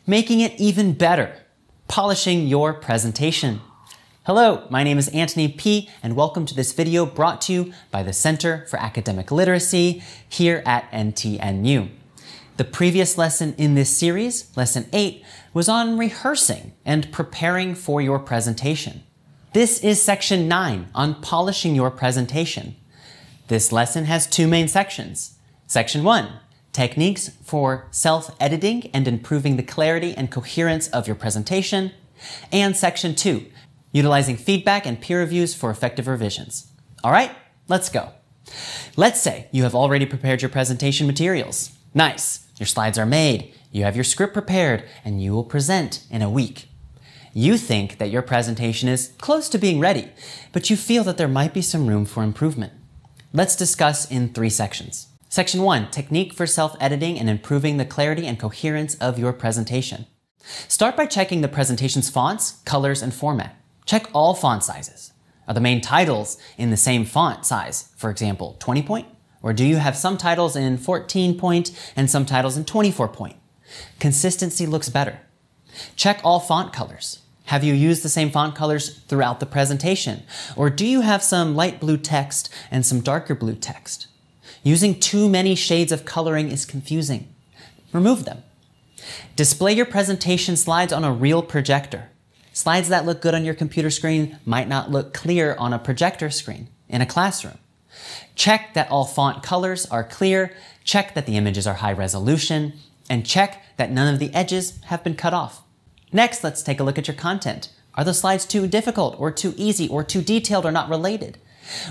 making it even better, polishing your presentation. Hello, my name is Antony P, and welcome to this video brought to you by the Center for Academic Literacy here at NTNU. The previous lesson in this series, Lesson 8, was on rehearsing and preparing for your presentation. This is Section 9 on polishing your presentation. This lesson has two main sections. Section 1, techniques for self-editing and improving the clarity and coherence of your presentation. And Section 2, utilizing feedback and peer reviews for effective revisions. All right, let's go. Let's say you have already prepared your presentation materials. Nice. Your slides are made, you have your script prepared, and you will present in a week. You think that your presentation is close to being ready, but you feel that there might be some room for improvement. Let's discuss in 3 sections. Section 1, technique for self-editing and improving the clarity and coherence of your presentation. Start by checking the presentation's fonts, colors, and format. Check all font sizes. Are the main titles in the same font size, for example, 20 point? Or do you have some titles in 14 point and some titles in 24 point? Consistency looks better. Check all font colors. Have you used the same font colors throughout the presentation? Or do you have some light blue text and some darker blue text? Using too many shades of coloring is confusing. Remove them. Display your presentation slides on a real projector. Slides that look good on your computer screen might not look clear on a projector screen in a classroom. Check that all font colors are clear, check that the images are high resolution, and check that none of the edges have been cut off. Next, let's take a look at your content. Are the slides too difficult or too easy or too detailed or not related?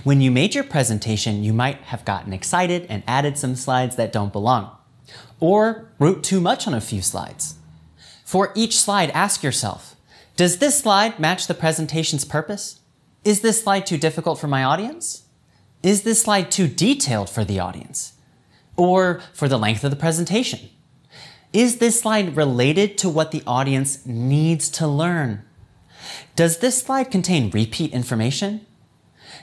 When you made your presentation, you might have gotten excited and added some slides that don't belong, or wrote too much on a few slides. For each slide, ask yourself, does this slide match the presentation's purpose? Is this slide too difficult for my audience? Is this slide too detailed for the audience? Or for the length of the presentation? Is this slide related to what the audience needs to learn? Does this slide contain repeat information?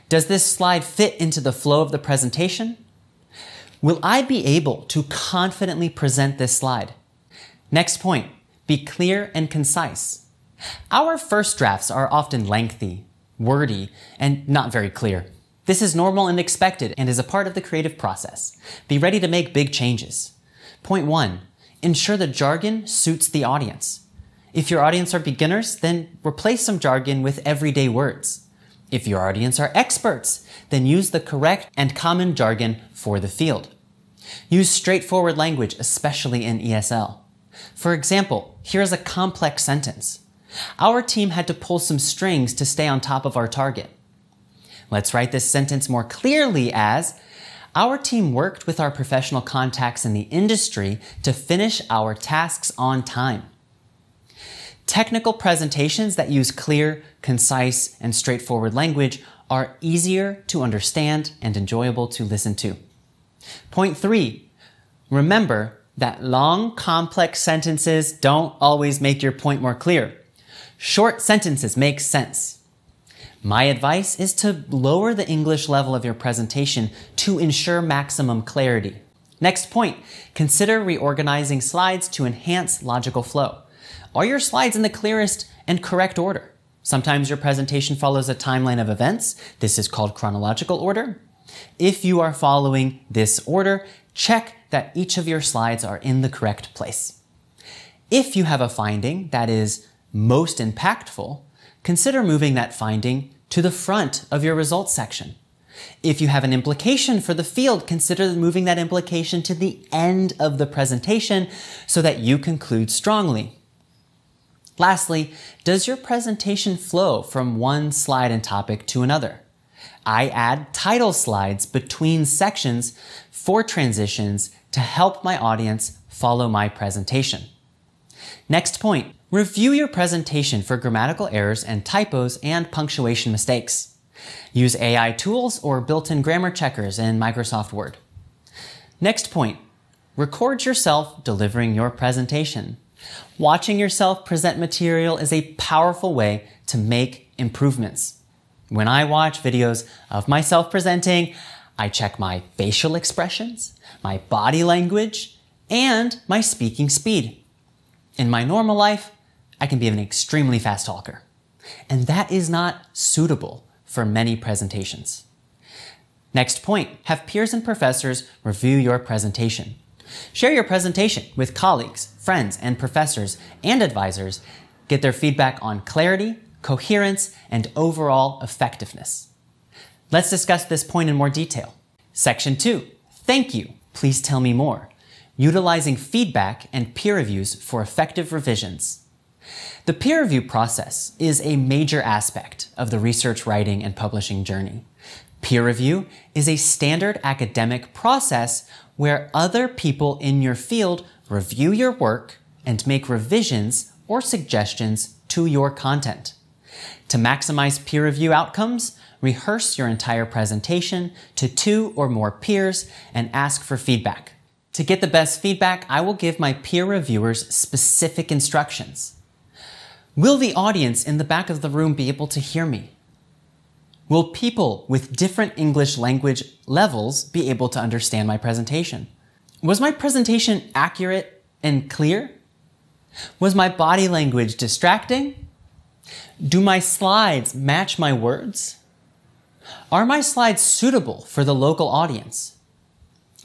Does this slide fit into the flow of the presentation? Will I be able to confidently present this slide? Next point, be clear and concise. Our first drafts are often lengthy, wordy, and not very clear. This is normal and expected and is a part of the creative process. Be ready to make big changes. Point 1, ensure the jargon suits the audience. If your audience are beginners, then replace some jargon with everyday words. If your audience are experts, then use the correct and common jargon for the field. Use straightforward language, especially in ESL. For example, here's a complex sentence. Our team had to pull some strings to stay on top of our target. Let's write this sentence more clearly as, our team worked with our professional contacts in the industry to finish our tasks on time. Technical presentations that use clear, concise, and straightforward language are easier to understand and enjoyable to listen to. Point 3, remember that long, complex sentences don't always make your point more clear. Short sentences make sense. My advice is to lower the English level of your presentation to ensure maximum clarity. Next point, consider reorganizing slides to enhance logical flow. Are your slides in the clearest and correct order? Sometimes your presentation follows a timeline of events. This is called chronological order. If you are following this order, check that each of your slides are in the correct place. If you have a finding that is most impactful, consider moving that finding to the front of your results section. If you have an implication for the field, consider moving that implication to the end of the presentation so that you conclude strongly. Lastly, does your presentation flow from one slide and topic to another? I add title slides between sections for transitions to help my audience follow my presentation. Next point, review your presentation for grammatical errors and typos and punctuation mistakes. Use AI tools or built-in grammar checkers in Microsoft Word. Next point, record yourself delivering your presentation. Watching yourself present material is a powerful way to make improvements. When I watch videos of myself presenting, I check my facial expressions, my body language, and my speaking speed. In my normal life, I can be an extremely fast talker. And that is not suitable for many presentations. Next point, have peers and professors review your presentation. Share your presentation with colleagues, friends, and professors and advisors. Get their feedback on clarity, coherence, and overall effectiveness. Let's discuss this point in more detail. Section 2, thank you, please tell me more. Utilizing feedback and peer reviews for effective revisions. The peer review process is a major aspect of the research writing and publishing journey. Peer review is a standard academic process where other people in your field review your work and make revisions or suggestions to your content. To maximize peer review outcomes, rehearse your entire presentation to 2 or more peers and ask for feedback. To get the best feedback, I will give my peer reviewers specific instructions. Will the audience in the back of the room be able to hear me? Will people with different English language levels be able to understand my presentation? Was my presentation accurate and clear? Was my body language distracting? Do my slides match my words? Are my slides suitable for the local audience?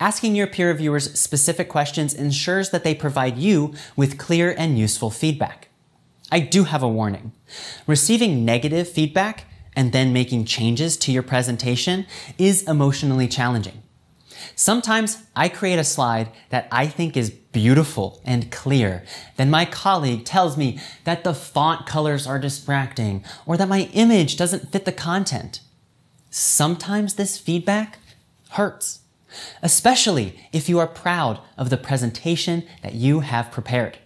Asking your peer reviewers specific questions ensures that they provide you with clear and useful feedback. I do have a warning. Receiving negative feedback and then making changes to your presentation is emotionally challenging. Sometimes I create a slide that I think is beautiful and clear. Then my colleague tells me that the font colors are distracting or that my image doesn't fit the content. Sometimes this feedback hurts, especially if you are proud of the presentation that you have prepared.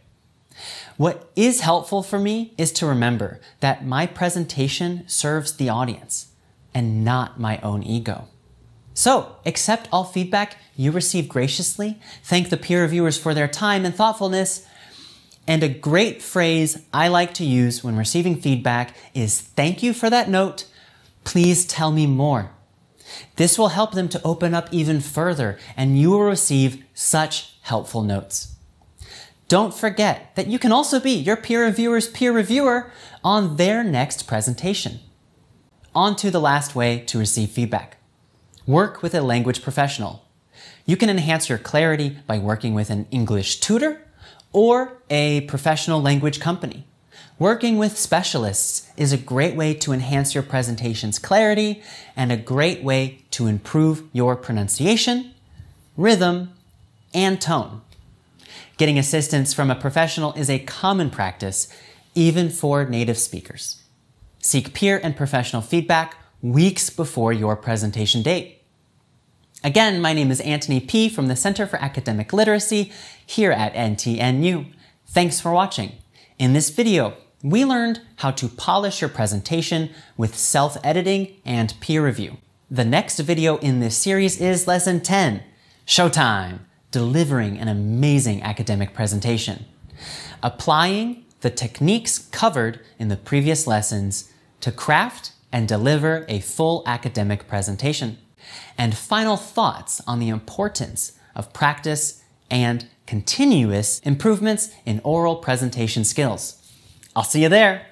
What is helpful for me is to remember that my presentation serves the audience and not my own ego. So, accept all feedback you receive graciously, thank the peer reviewers for their time and thoughtfulness, and a great phrase I like to use when receiving feedback is thank you for that note, please tell me more. This will help them to open up even further and you will receive such helpful notes. Don't forget that you can also be your peer reviewer's peer reviewer on their next presentation. On to the last way to receive feedback. Work with a language professional. You can enhance your clarity by working with an English tutor or a professional language company. Working with specialists is a great way to enhance your presentation's clarity and a great way to improve your pronunciation, rhythm, and tone. Getting assistance from a professional is a common practice, even for native speakers. Seek peer and professional feedback weeks before your presentation date. Again, my name is Antony P. from the Center for Academic Literacy here at NTNU. Thanks for watching. In this video, we learned how to polish your presentation with self-editing and peer review. The next video in this series is Lesson 10, Showtime, delivering an amazing academic presentation. Applying the techniques covered in the previous lessons to craft and deliver a full academic presentation. And final thoughts on the importance of practice and continuous improvements in oral presentation skills. I'll see you there.